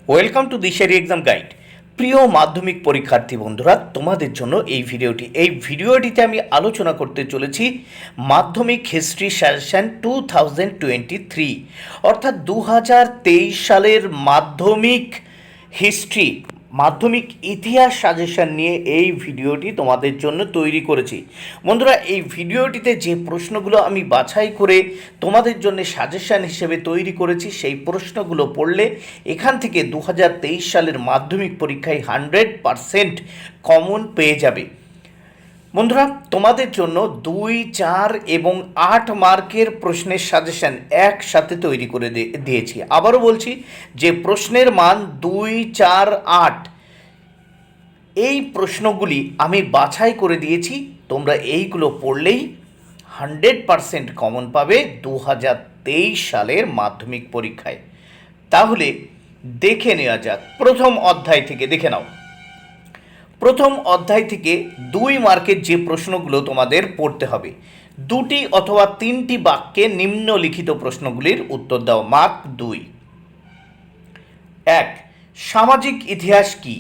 Welcome to Dishari exam guide. প্রিয় মাধ্যমিক পরীক্ষার্থী বন্ধুরা, তোমাদের জন্য এই ভিডিওটিতে আমি আলোচনা করতে চলেছি মাধ্যমিক হিস্ট্রি সাজেশন 2023, অর্থাৎ 2023 সালের মাধ্যমিক ইতিহাস সাজেশন নিয়ে এই ভিডিওটি তোমাদের জন্য তৈরি করেছি। বন্ধুরা, এই ভিডিওটিতে যে প্রশ্নগুলো আমি বাছাই করে তোমাদের জন্য সাজেশন হিসেবে তৈরি করেছি, সেই প্রশ্নগুলো পড়লে এখান থেকে 2023 সালের মাধ্যমিক পরীক্ষায় 100% কমন পেয়ে যাবে। বন্ধুরা, তোমাদের জন্য 2, 4 এবং 8 মার্কের প্রশ্নের সাজেশন একসাথে তৈরি করে দিয়েছি। আবারও বলছি যে প্রশ্নের মান 2, 4, 8 এই প্রশ্নগুলি আমি বাছাই করে দিয়েছি। তোমরা এইগুলো পড়লেই 100% কমন পাবে 2023 সালের মাধ্যমিক পরীক্ষায়। তাহলে দেখে নেওয়া যাক, প্রথম অধ্যায় থেকে দেখে নাও। প্রথম অধ্যায় থেকে 2 মার্কের যে প্রশ্নগুলো তোমাদের পড়তে হবে, 2টি অথবা 3টি বাক্যে নিম্নলিখিত প্রশ্নগুলির উত্তর দাও। মার্ক 2। 1. সামাজিক ইতিহাস কি?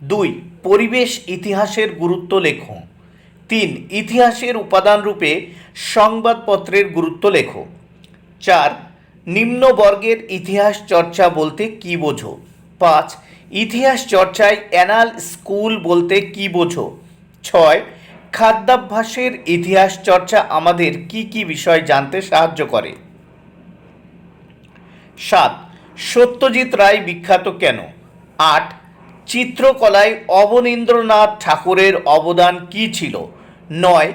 2. পরিবেশ ইতিহাসের গুরুত্ব লেখো। 3. ইতিহাসের উপাদান রূপে সংবাদপত্রের গুরুত্ব লেখো। 4. নিম্ন বর্গের ইতিহাস চর্চা বলতে কি বোঝো? 5. ইতিহাস চর্চায় অ্যানাল স্কুল বলতে কি বোঝো? 6. খাদ্যাভ্যাসের ইতিহাস চর্চা আমাদের কি কি বিষয় জানতে সাহায্য করে? 7. সত্যজিৎ রায় বিখ্যাত কেন? 8. চিত্রকলায় অবনীন্দ্রনাথ ঠাকুরের অবদান কী ছিল? 9.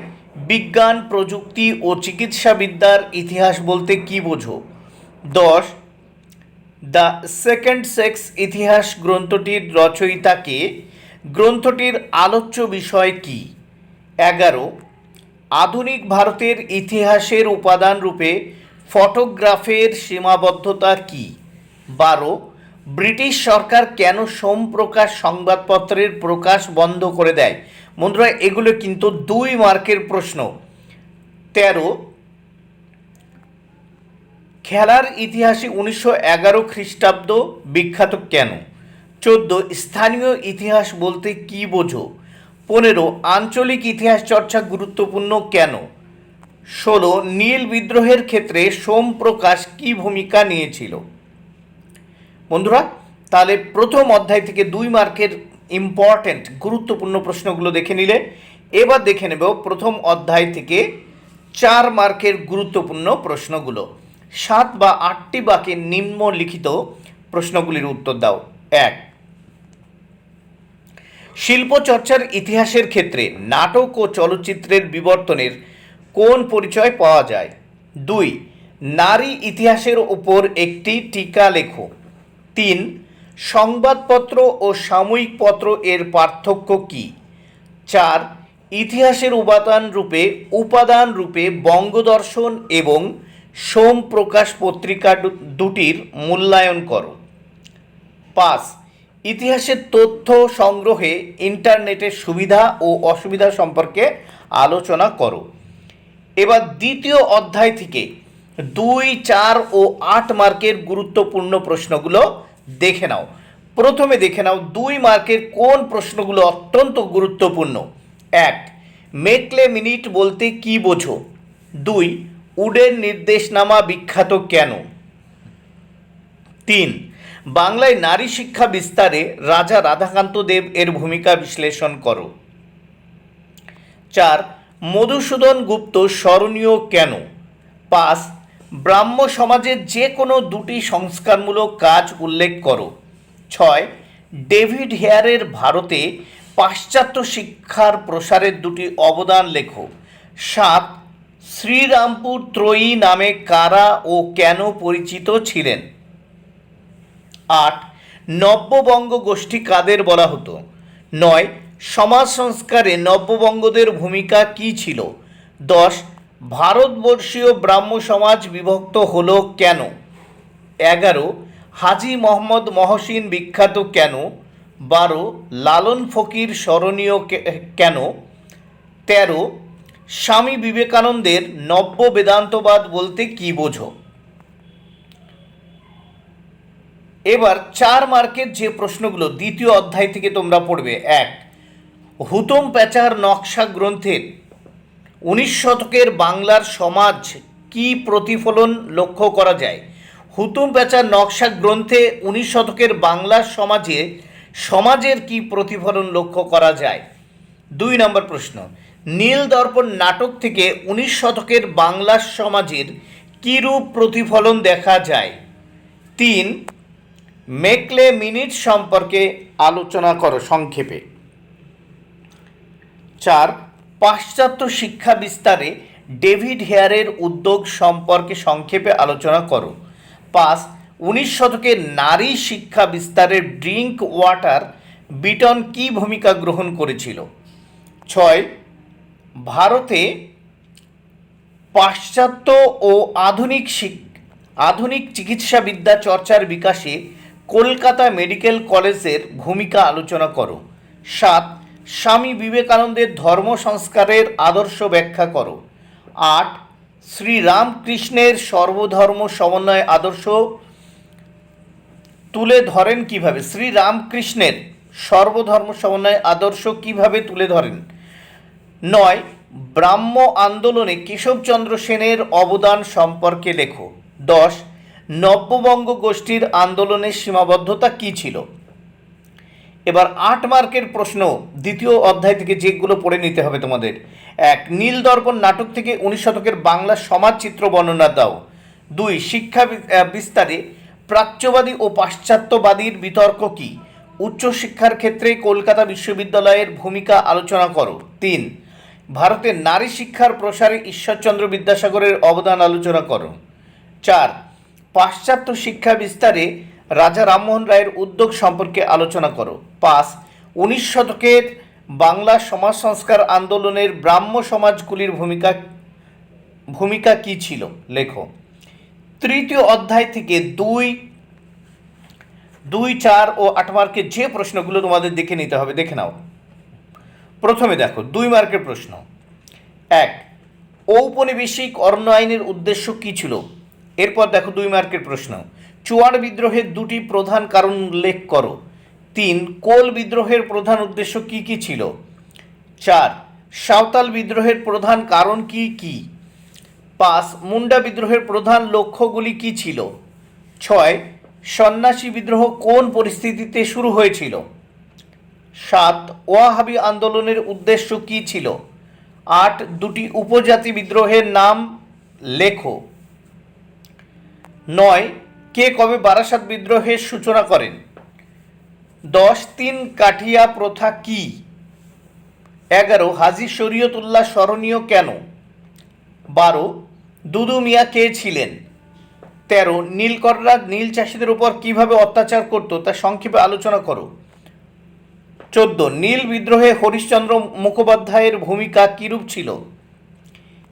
বিজ্ঞান, প্রযুক্তি ও চিকিৎসাবিদ্যার ইতিহাস বলতে কী বোঝো? 10. দ্য সেকেন্ড সেক্স ইতিহাস গ্রন্থটির রচয়িতাকে? গ্রন্থটির আলোচ্য বিষয় কি? 11. আধুনিক ভারতের ইতিহাসের উপাদান রূপে ফটোগ্রাফের সীমাবদ্ধতা কি? 12. ব্রিটিশ সরকার কেন সোমপ্রকাশ সংবাদপত্রের প্রকাশ বন্ধ করে দেয়? বন্ধুরা, এগুলো কিন্তু 2 মার্কের প্রশ্ন। 13. খেলার ইতিহাসে 1911 খ্রিস্টাব্দ বিখ্যাত কেন? 14. স্থানীয় ইতিহাস বলতে কি বোঝো? 15. আঞ্চলিক ইতিহাস চর্চা গুরুত্বপূর্ণ কেন? 16. নীল বিদ্রোহের ক্ষেত্রে সোমপ্রকাশ কি ভূমিকা নিয়েছিল? বন্ধুরা, তাহলে প্রথম অধ্যায় থেকে 2 মার্কের ইম্পর্ট্যান্ট গুরুত্বপূর্ণ প্রশ্নগুলো দেখে নিলে, এবার দেখে নেব প্রথম অধ্যায় থেকে 4 মার্কের গুরুত্বপূর্ণ প্রশ্নগুলো। 7 বা 8টি বাক্যে নিম্নলিখিত প্রশ্নগুলির উত্তর দাও। 1. শিল্পচর্চার ইতিহাসের ক্ষেত্রে নাটক ও চলচ্চিত্রের বিবর্তনের কোন পরিচয় পাওয়া যায়? 2. নারী ইতিহাসের উপর একটি টীকা লেখো। 3. সংবাদপত্র ও সাময়িক পত্র এর পার্থক্য কি? 4. ইতিহাসের উপাদান রূপে বঙ্গদর্শন এবং সোমপ্রকাশ পত্রিকা দুটির মূল্যায়ন করো। 5. ইতিহাসের তথ্য সংগ্রহে ইন্টারনেটের সুবিধা ও অসুবিধা সম্পর্কে আলোচনা করো। এবার দ্বিতীয় অধ্যায় থেকে 2, 4 ও 8 মার্কের গুরুত্বপূর্ণ প্রশ্নগুলো দেখে নাও। প্রথমে দেখে নাও 2 মার্কের কোন প্রশ্নগুলো অত্যন্ত গুরুত্বপূর্ণ। 1. মেকলে মিনিট বলতে কি বোঝো? 2. উডের নির্দেশনামা বিখ্যাত কেন? 3. বাংলায় নারী শিক্ষা বিস্তারে রাজা রাধাকান্ত দেব এর ভূমিকা বিশ্লেষণ করো। 4. মধুসূদন গুপ্ত স্মরণীয় কেন? 5. ব্রাহ্ম সমাজের যে কোনো 2টি সংস্কারমূলক কাজ উল্লেখ করো। 6. ডেভিড হেয়ারের ভারতে পাশ্চাত্য শিক্ষার প্রসারের 2টি অবদান লেখো। 7. শ্রীরামপুর ত্রয়ী নামে কারা ও কেন পরিচিত ছিলেন? 8. নব্যবঙ্গ গোষ্ঠী কাদের বলা হতো? 9. সমাজ সংস্কারে নব্যবঙ্গদের ভূমিকা কী ছিল? 10. ভারতবর্ষীয় ব্রাহ্ম সমাজ বিভক্ত হলো কেন? 11. হাজী মোহাম্মদ মহসিন বিখ্যাত কেন? 12. লালন ফকির স্মরণীয় কেন? 13. স্বামী বিবেকানন্দের নব্য বেদান্তবাদ বলতে কি বোঝো? এবার 4 মার্কের যে প্রশ্নগুলো দ্বিতীয় অধ্যায় থেকে তোমরা পড়বে। এক, হুতম প্যাঁচার নকশা গ্রন্থের 19 শতকের বাংলার সমাজ কি প্রতিফলন লক্ষ্য করা যায়? হুতুম প্যাঁচার নকশা গ্রন্থে 19 শতকের বাংলার সমাজের কি প্রতিফলন লক্ষ্য করা যায়? 2 নম্বর প্রশ্ন, নীল দর্পণ নাটক থেকে 19 শতকের বাংলার সমাজের কিরূপ প্রতিফলন দেখা যায়? 3, মেকলে মিনিট সম্পর্কে আলোচনা করো সংক্ষেপে। 4, পাশ্চাত্য শিক্ষা বিস্তারে ডেভিড হেয়ারের উদ্যোগ সম্পর্কে সংক্ষেপে আলোচনা করো। 5, 19 শতকের নারী শিক্ষা বিস্তারে ড্রিঙ্ক ওয়াটার বিটন কী ভূমিকা গ্রহণ করেছিল? 6, ভারতে পাশ্চাত্য ও আধুনিক চিকিৎসাবিদ্যা চর্চার বিকাশে কলকাতা মেডিকেল কলেজের ভূমিকা আলোচনা করো। 7, স্বামী বিবেকানন্দের ধর্ম সংস্কারের আদর্শ ব্যাখ্যা করো। 8, শ্রীরামকৃষ্ণের সর্বধর্ম সমন্বয় আদর্শ তুলে ধরেন কিভাবে? শ্রীরামকৃষ্ণের সর্বধর্ম সমন্বয় আদর্শ কিভাবে তুলে ধরেন? 9, ব্রাহ্ম আন্দোলনে কেশবচন্দ্র সেনের অবদান সম্পর্কে লেখো। 10, নব্যবঙ্গ গোষ্ঠীর আন্দোলনের সীমাবদ্ধতা কী ছিল? এবার 8 মার্কের প্রশ্ন দ্বিতীয় অধ্যায় থেকে যেগুলো পড়ে নিতে হবে তোমাদের। 1, নীল দর্পণ নাটক থেকে 19 শতকের বাংলা সমাজ চিত্র বর্ণনা দাও। 2, শিক্ষা বিস্তারে প্রাচ্যবাদী ও পাশ্চাত্যবাদীর বিতর্ক কী? উচ্চশিক্ষার ক্ষেত্রে কলকাতা বিশ্ববিদ্যালয়ের ভূমিকা আলোচনা করো। 3, ভারতের নারী শিক্ষার প্রসারে ঈশ্বরচন্দ্র বিদ্যাসাগরের অবদান আলোচনা করো। 4, পাশ্চাত্য শিক্ষা বিস্তারে রাজা রামমোহন রায়ের উদ্যোগ সম্পর্কে আলোচনা করো। 5, 19 শতকের বাংলা সমাজ সংস্কার আন্দোলনের ব্রাহ্ম সমাজগুলির ভূমিকা কী ছিল? লেখো। তৃতীয় অধ্যায় থেকে 2, 4 ও 8 মার্কের যে প্রশ্নগুলো তোমাদের দেখে নিতে হবে, দেখে নাও। প্রথমে দেখো 2 মার্কের প্রশ্ন। 1, ঔপনিবেশিক অরণ্য আইনের উদ্দেশ্য কী ছিল? এরপর দেখো 2 মার্কের প্রশ্ন, চুয়াড় বিদ্রোহের 2টি প্রধান কারণ উল্লেখ করো। 3, কোল বিদ্রোহের প্রধান উদ্দেশ্য কী কী ছিল? 4, সাঁওতাল বিদ্রোহের প্রধান কারণ কী কী? 5, মুন্ডা বিদ্রোহের প্রধান লক্ষ্যগুলি কী ছিল? 6, সন্ন্যাসী বিদ্রোহ কোন পরিস্থিতিতে শুরু হয়েছিল? 7, ওয়াহাবি আন্দোলনের উদ্দেশ্য কী ছিল? 8, দুটি উপজাতি বিদ্রোহের নাম লেখো। 9, কে কবে বারাসাত বিদ্রোহের সূচনা করেন? 10, 3 কাঠিয়া প্রথা কি? 11, হাজী শরীয়তুল্লাহ স্মরণীয় কেন? 12, দুদু মিয়া কে ছিলেন? 13, নীলকররা নীল চাষিদের উপর কিভাবে অত্যাচার করত তা সংক্ষেপে আলোচনা করো। 14, নীল বিদ্রোহে হরিশ্চন্দ্র মুখোপাধ্যায়ের ভূমিকা কিরূপ ছিল?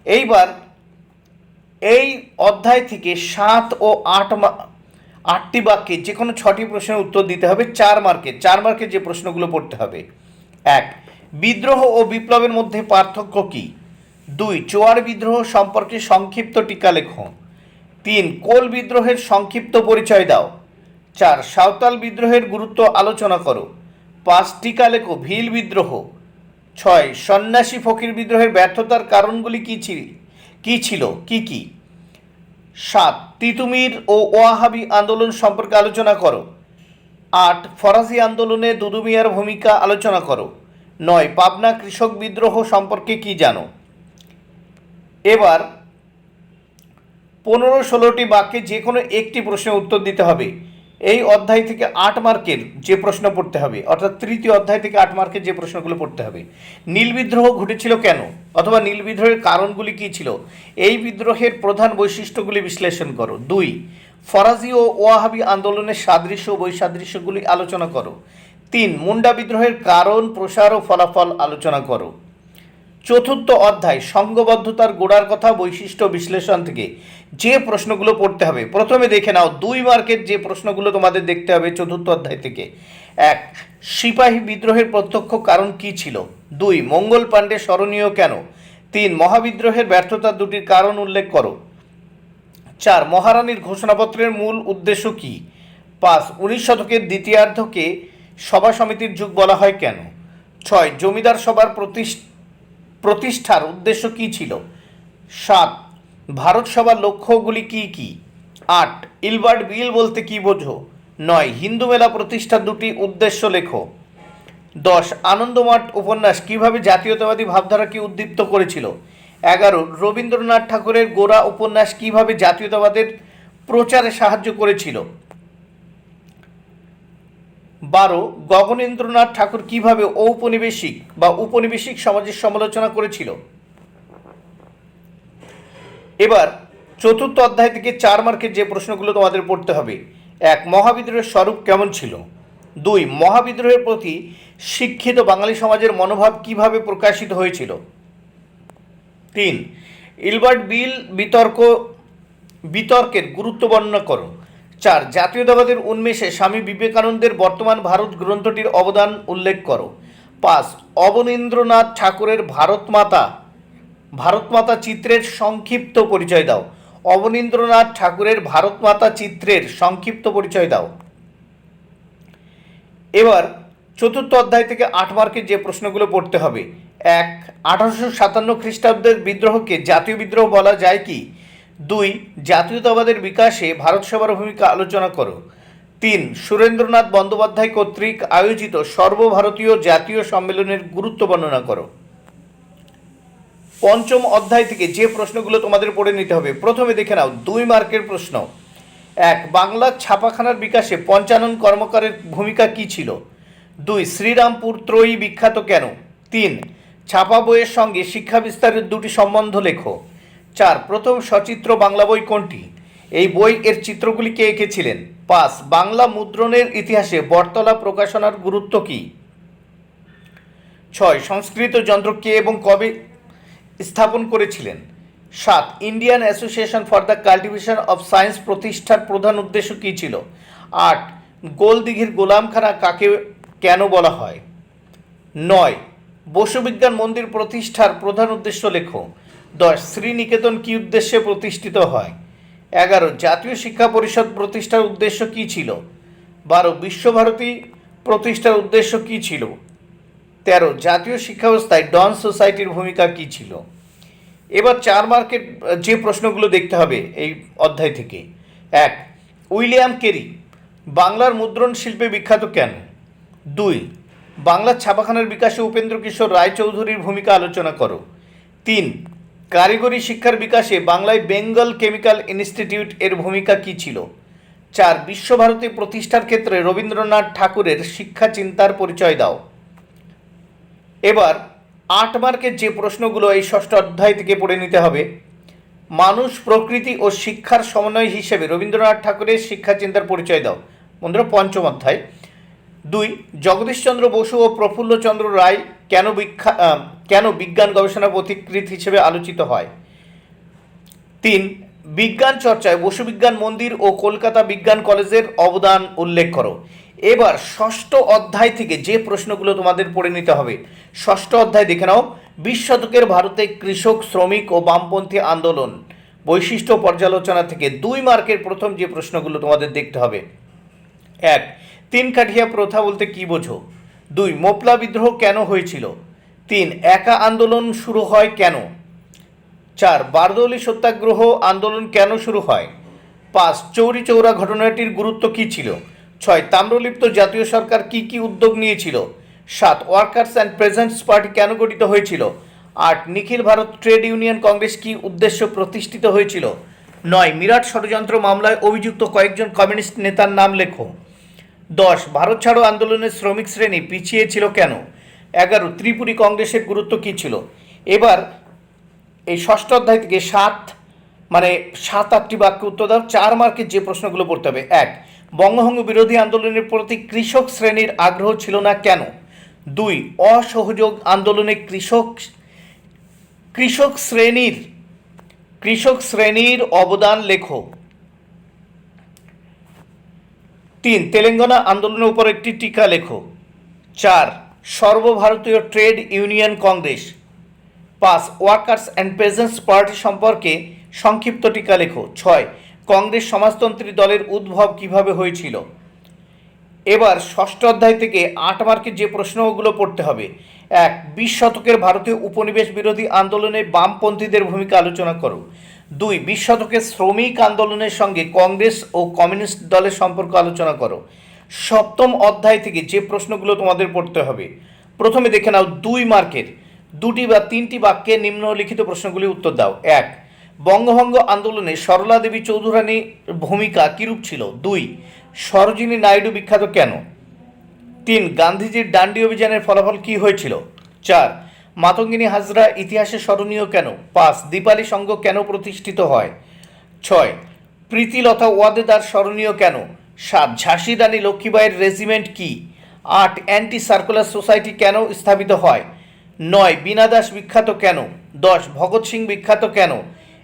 এইবার এই অধ্যায় থেকে 7 ও 8টি বাক্যে যে কোনো 6টি প্রশ্নের উত্তর দিতে হবে। 4 মার্কের যে প্রশ্নগুলো পড়তে হবে। 1, বিদ্রোহ ও বিপ্লবের মধ্যে পার্থক্য কী? 2, চুয়াড় বিদ্রোহ সম্পর্কে সংক্ষিপ্ত টিকা লেখো। 3, কোল বিদ্রোহের সংক্ষিপ্ত পরিচয় দাও। 4, সাঁওতাল বিদ্রোহের গুরুত্ব আলোচনা করো। 5, টিকা লেখো ভিল বিদ্রোহ। 6, সন্ন্যাসী ফকির বিদ্রোহের ব্যর্থতার কারণগুলি কী ছিল? 7, তিতুমির ও ওয়াহাবি আন্দোলন সম্পর্কে আলোচনা করো। 8, ফরাসি আন্দোলনে দুদু মিয়ার ভূমিকা আলোচনা করো। 9, পাবনা কৃষক বিদ্রোহ সম্পর্কে কি জানো? এবার 15-16টি বাক্যে যে কোনো একটি প্রশ্নের উত্তর দিতে হবে। এই অধ্যায় থেকে 8 মার্কের যে প্রশ্ন পড়তে হবে, অর্থাৎ তৃতীয় অধ্যায় থেকে 8 মার্কের যে প্রশ্নগুলো পড়তে হবে। নীল বিদ্রোহ ঘটেছিল কেন, অথবা নীল বিদ্রোহের কারণগুলি কী ছিল? এই বিদ্রোহের প্রধান বৈশিষ্ট্যগুলি বিশ্লেষণ করো। 2, ফরাজি ও ওয়াহাবি আন্দোলনের সাদৃশ্য ও বৈসাদৃশ্যগুলি আলোচনা করো। 3, মুন্ডা বিদ্রোহের কারণ, প্রসার ও ফলাফল আলোচনা করো। চতুর্থ অধ্যায় সংঘবদ্ধতার গোড়ার কথা, বৈশিষ্ট্য বিশ্লেষণ থেকে যে প্রশ্নগুলো পড়তে হবে, প্রথমে দেখে নাও 2 মার্কের যে প্রশ্নগুলো তোমাদের দেখতে হবে চতুর্থ অধ্যায় থেকে। 1, সিপাহী বিদ্রোহের প্রত্যক্ষ কারণ কী ছিল? 2, মঙ্গল পাণ্ডে স্মরণীয় কেন? 3, মহাবিদ্রোহের ব্যর্থতার 2টির কারণ উল্লেখ করো। 4, মহারানীর ঘোষণাপত্রের মূল উদ্দেশ্য কী? 5 19 শতকের দ্বিতীয়ার্ধকে সভা সমিতির যুগ বলা হয় কেন? 6 জমিদার সভার প্রতিষ্ঠার উদ্দেশ্য কী ছিল? 7 ভারত সভার লক্ষ্যগুলি কী কী? 8 ইলবার্ট বিল বলতে কী বোঝো? 9 হিন্দু মেলা প্রতিষ্ঠার দুটি উদ্দেশ্য লেখো। 10 আনন্দমঠ উপন্যাস কিভাবে জাতীয়তাবাদী ভাবধারাকে উদ্দীপ্ত করেছিল? 11 রবীন্দ্রনাথ ঠাকুরের গোরা উপন্যাস কিভাবে জাতীয়তাবাদের প্রচারে সাহায্য করেছিল? 12 গগনেন্দ্রনাথ ঠাকুর কিভাবে ঔপনিবেশিক বা উপনিবেশিক সমাজের সমালোচনা করেছিল? এবার চতুর্থ অধ্যায় থেকে 4 মার্কের যে প্রশ্নগুলো তোমাদের পড়তে হবে। 1 মহাবিদ্রোহের স্বরূপ কেমন ছিল? 2 মহাবিদ্রোহের প্রতি শিক্ষিত বাঙালি সমাজের মনোভাব কিভাবে প্রকাশিত হয়েছিল? 3 ইলবার্ট বিল বিতর্কের গুরুত্ব বর্ণনা করো। 4 জাতীয়তাবাদের উন্মেষে স্বামী বিবেকানন্দের বর্তমান ভারত গ্রন্থটির অবদান উল্লেখ করো। 5 অবনীন্দ্রনাথ ঠাকুরের ভারতমাতা চিত্রের সংক্ষিপ্ত পরিচয় দাও। অবনীন্দ্রনাথ ঠাকুরের ভারতমাতা চিত্রের সংক্ষিপ্ত পরিচয় দাও। এবার চতুর্থ অধ্যায় থেকে 8 মার্কের যে প্রশ্নগুলো পড়তে হবে। 1 1857 খ্রিস্টাব্দের বিদ্রোহকে জাতীয় বিদ্রোহ বলা যায় কি? 2 জাতীয়তাবাদের বিকাশে ভারত সভার ভূমিকা আলোচনা করো। 3 সুরেন্দ্রনাথ বন্দ্যোপাধ্যায় কর্তৃক আয়োজিত সর্বভারতীয় জাতীয় সম্মেলনের গুরুত্ব বর্ণনা করো। পঞ্চম অধ্যায় থেকে যে প্রশ্নগুলো তোমাদের পড়ে নিতে হবে, প্রথমে দেখে নাও 2 মার্কের প্রশ্ন। 1 বাংলা ছাপাখানার বিকাশে পঞ্চানন কর্মকারের ভূমিকা কী ছিল? 2 শ্রীরামপুর ত্রয়ী বিখ্যাত কেন? 3 ছাপা বইয়ের সঙ্গে শিক্ষা বিস্তারের দুটি সম্বন্ধ লেখো। 4 প্রথম সচিত্র বাংলা বই কোনটি? এই বই এর চিত্রগুলি কে এঁকেছিলেন? 5 বাংলা মুদ্রণের ইতিহাসে বটতলা প্রকাশনার গুরুত্ব কী? 6 সংস্কৃত যন্ত্র কে এবং কবে স্থাপন করেছিলেন? 7 Indian association for the cultivation of science প্রতিষ্ঠার প্রধান উদ্দেশ্য কী ছিল? 8 গোলদিঘির গোলামখানা কাকে কেন বলা হয়? 9 বসু বিজ্ঞান মন্দির প্রতিষ্ঠার প্রধান উদ্দেশ্য লেখো। 10 শ্রীনিকেতন কী উদ্দেশ্যে প্রতিষ্ঠিত হয়? 11 জাতীয় শিক্ষা পরিষদ প্রতিষ্ঠার উদ্দেশ্য কী ছিল? 12 বিশ্বভারতী প্রতিষ্ঠার উদ্দেশ্য কী ছিল? 13 জাতীয় শিক্ষা ব্যবস্থায় ডন সোসাইটির ভূমিকা কী ছিল? এবার 4 মার্কের যে প্রশ্নগুলো দেখতে হবে এই অধ্যায় থেকে। 1 উইলিয়াম কেরি বাংলার মুদ্রণ শিল্পে বিখ্যাত কেন? 2 বাংলার ছাপাখানার বিকাশে উপেন্দ্র কিশোর রায়চৌধুরীর ভূমিকা আলোচনা করো। 3 কারিগরি শিক্ষার বিকাশে বাংলায় বেঙ্গল কেমিক্যাল ইনস্টিটিউট এর ভূমিকা কী ছিল? 4 বিশ্বভারতী প্রতিষ্ঠার ক্ষেত্রে রবীন্দ্রনাথ ঠাকুরের শিক্ষা চিন্তার পরিচয় দাও। এবার 8 মার্কের যে প্রশ্নগুলো এই ষষ্ঠ অধ্যায় থেকে পড়ে নিতে হবে। মানুষ প্রকৃতি ও শিক্ষার সমন্বয় হিসেবে রবীন্দ্রনাথ ঠাকুরের শিক্ষা চিন্তার পরিচয় দাও। বন্ধুরা পঞ্চম অধ্যায়। 2 জগদীশচন্দ্র বসু ও প্রফুল্লচন্দ্র রায় কেন বিজ্ঞান গবেষণা পথিকৃৎ হিসেবে আলোচিত হয়? 3 বিজ্ঞান চর্চায় বসু বিজ্ঞান মন্দির ও কলকাতা বিজ্ঞান কলেজের অবদান উল্লেখ করো। এবার ষষ্ঠ অধ্যায় থেকে যে প্রশ্নগুলো তোমাদের পড়ে নিতে হবে। ষষ্ঠ অধ্যায় দেখে নাও 20 শতকের ভারতে কৃষক শ্রমিক ও বামপন্থী আন্দোলন বৈশিষ্ট্য পর্যালোচনা থেকে 2 মার্কের প্রথম যে প্রশ্নগুলো তোমাদের দেখতে হবে। 1 তিন কাঠিয়া প্রথা বলতে কী বোঝো? 2 মোপলা বিদ্রোহ কেন হয়েছিল? 3 একা আন্দোলন শুরু হয় কেন? 4 বারদৌলি সত্যাগ্রহ আন্দোলন কেন শুরু হয়? 5 চৌরি চৌরা ঘটনাটির গুরুত্ব কী ছিল? 6 তাম্রলিপ্ত জাতীয় সরকার কি কি উদ্যোগ নিয়েছিল? 7 ওয়ার্কার্স অ্যান্ড প্রেজেন্টস পার্টি কেন গঠিত হয়েছিল? 8 নিখিল ভারত ট্রেড ইউনিয়ন কংগ্রেস কি উদ্দেশ্য প্রতিষ্ঠিত হয়েছিল? 9 মিরাট ষড়যন্ত্র মামলায় অভিযুক্ত কয়েকজন কমিউনিস্ট নেতার নাম লেখো। 10 ভারত ছাড়ো আন্দোলনের শ্রমিক শ্রেণী পিছিয়ে ছিল কেন? 11 ত্রিপুরী কংগ্রেসের গুরুত্ব কী ছিল? এবার এই ষষ্ঠ অধ্যায় থেকে 7-8টি বাক্য উত্তর দাও। 4 মার্কের যে প্রশ্নগুলো পড়তে হবে। 1 বঙ্গভঙ্গ বিরোধী আন্দোলনের প্রতি কৃষক শ্রেণীর আগ্রহ ছিল না কেন? 2 অসহযোগ আন্দোলনে কৃষক শ্রেণীর অবদান লেখো। 3 তেলেঙ্গানা আন্দোলনের উপর একটি টিকা লেখো। 4 সর্বভারতীয় trade union Congress. 5 workers and peasants party সম্পর্কে সংক্ষিপ্ত টিকা লেখো। 6 কংগ্রেস সমাজতন্ত্রী দলের উদ্ভব কিভাবে হয়েছিল? এবার ষষ্ঠ অধ্যায় থেকে 8 মার্কের যে প্রশ্নগুলো পড়তে হবে। 1, 20 শতকের ভারতীয় উপনিবেশ বিরোধী আন্দোলনে বামপন্থীদের ভূমিকা আলোচনা করো। 2, 20 শতকের শ্রমিক আন্দোলনের সঙ্গে কংগ্রেস ও কমিউনিস্ট দলের সম্পর্ক আলোচনা করো। সপ্তম অধ্যায় থেকে যে প্রশ্নগুলো তোমাদের পড়তে হবে, প্রথমে দেখে নাও 2 মার্কের 2টি বা 3টি বাক্যে নিম্নলিখিত প্রশ্নগুলি উত্তর দাও। 1, বঙ্গভঙ্গ আন্দোলনে সরলা দেবী চৌধুরানীর ভূমিকা কীরূপ ছিল? 2, সরোজিনী নাইডু বিখ্যাত কেন? 3, গান্ধীজির ডান্ডি অভিযানের ফলাফল কী হয়েছিল? 4, মাতঙ্গিনী হাজরা ইতিহাসে স্মরণীয় কেন? 5, দীপালি সংঘ কেন প্রতিষ্ঠিত হয়? 6, প্রীতিলতা ওয়াদেদার স্মরণীয় কেন? 7, ঝাঁসি রানী লক্ষ্মীবাইয়ের রেজিমেন্ট কি? 8, অ্যান্টি সার্কুলার সোসাইটি কেন স্থাপিত হয়? 9, বীণা দাস বিখ্যাত কেন? 10, ভগৎ সিং বিখ্যাত কেন?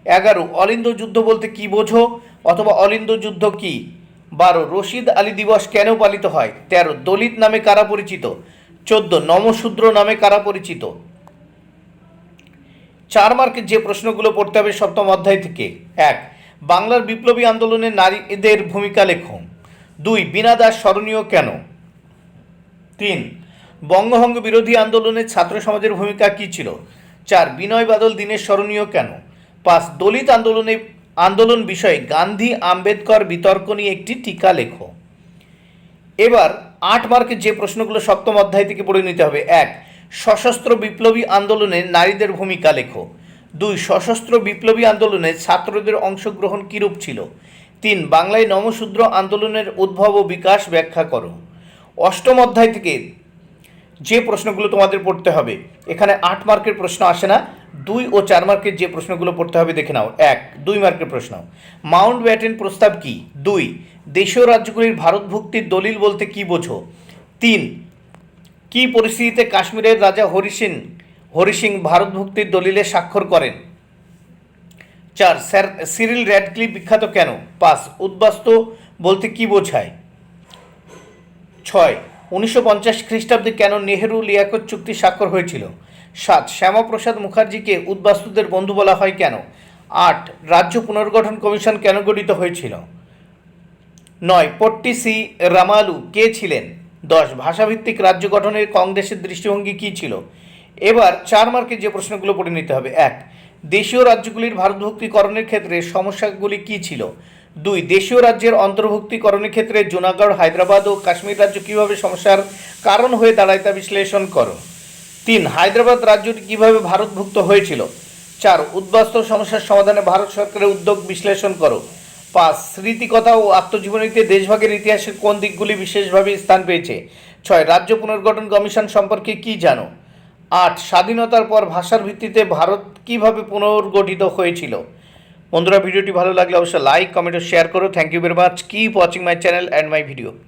11, অলিন্দ যুদ্ধ বলতে কি বোঝো অথবা অলিন্দ যুদ্ধ কি? 12, রশিদ আলী দিবস কেন পালিত হয়? 13, দলিত নামে কারা পরিচিত? 14, নমশূদ্র নামে কারা পরিচিত? 4 মার্কের যে প্রশ্নগুলো পড়তে হবে সপ্তম অধ্যায় থেকে। 1, বাংলার বিপ্লবী আন্দোলনে নারীদের ভূমিকা লেখো। 2, বীণা দাস স্মরণীয় কেন? 3, বঙ্গভঙ্গ বিরোধী আন্দোলনে ছাত্র সমাজের ভূমিকা কী ছিল? 4, বিনয় বাদল দীনেশ স্মরণীয় কেন? 5, দলিত আন্দোলন বিষয়ে গান্ধী আম্বেদকর বিতর্ক নিয়ে একটি টিকা লেখো। এবার 8 মার্কের যে প্রশ্নগুলো সপ্তম অধ্যায় থেকে পড়ে নিতে হবে। 1, সশস্ত্র বিপ্লবী আন্দোলনে নারীদের ভূমিকা লেখো। 2, সশস্ত্র বিপ্লবী আন্দোলনে ছাত্রদের অংশগ্রহণ কীরূপ ছিল? 3, বাংলায় নমশূদ্র আন্দোলনের উদ্ভব ও বিকাশ ব্যাখ্যা করো। অষ্টম অধ্যায় থেকে যে প্রশ্নগুলো তোমাদের পড়তে হবে, এখানে 8 মার্কের প্রশ্ন আসে না, 2 ও 4 মার্কের যে প্রশ্নগুলো পড়তে হবে দেখে নাও। 1, 2 মার্কের প্রশ্ন, মাউন্ট ব্যাটেন প্রস্তাব কি? 2, দেশীয় রাজ্যগুলির ভারতভুক্তির দলিল বলতে কি বোঝো? 3, কি পরিস্থিতিতে কাশ্মীরের রাজা হরি সিং ভারতভুক্তির দলিলে স্বাক্ষর করেন? 4, সিরিল র্যাডক্লিফ বিখ্যাত কেন? 5, উদ্বাস্তু বলতে কি বোঝায়? 6, 1950 খ্রিস্টাব্দে কেন নেহেরু লিয়াকত চুক্তি স্বাক্ষর হয়েছিল? 7, শ্যামাপ্রসাদ মুখার্জিকে উদ্বাস্তুদের বন্ধু বলা হয় কেন? 8, রাজ্য পুনর্গঠন কমিশন কেন গঠিত হয়েছিল? 9, পট্টি সি রামালু কে ছিলেন? 10, ভাষাভিত্তিক রাজ্য গঠনের কংগ্রেসের দৃষ্টিভঙ্গি কী ছিল? এবার 4 মার্কের যে প্রশ্নগুলো পড়ে নিতে হবে। 1, দেশীয় রাজ্যগুলির ভারতভুক্তিকরণের ক্ষেত্রে সমস্যাগুলি কী ছিল? 2, দেশীয় রাজ্যের অন্তর্ভুক্তিকরণের ক্ষেত্রে জুনাগড়, হায়দ্রাবাদ ও কাশ্মীর রাজ্য কীভাবে সমস্যার কারণ হয়ে দাঁড়ায় তা বিশ্লেষণ করো। 3, হায়দ্রাবাদ রাজ্যটি কীভাবে ভারতভুক্ত হয়েছিল? 4, উদ্বাস্তু সমস্যার সমাধানে ভারত সরকারের উদ্যোগ বিশ্লেষণ করো। 5, স্মৃতিকথা ও আত্মজীবনীতে দেশভাগের ইতিহাসের কোন দিকগুলি বিশেষভাবে স্থান পেয়েছে? 6, রাজ্য পুনর্গঠন কমিশন সম্পর্কে কি জানো? 8, স্বাধীনতার পর ভাষার ভিত্তিতে ভারত কিভাবে পুনর্গঠিত হয়েছিল? বন্ধুরা, ভিডিওটি ভালো লাগলে অবশ্যই লাইক, কমেন্ট ও শেয়ার করো। Thank you very much. Keep watching my channel and my video.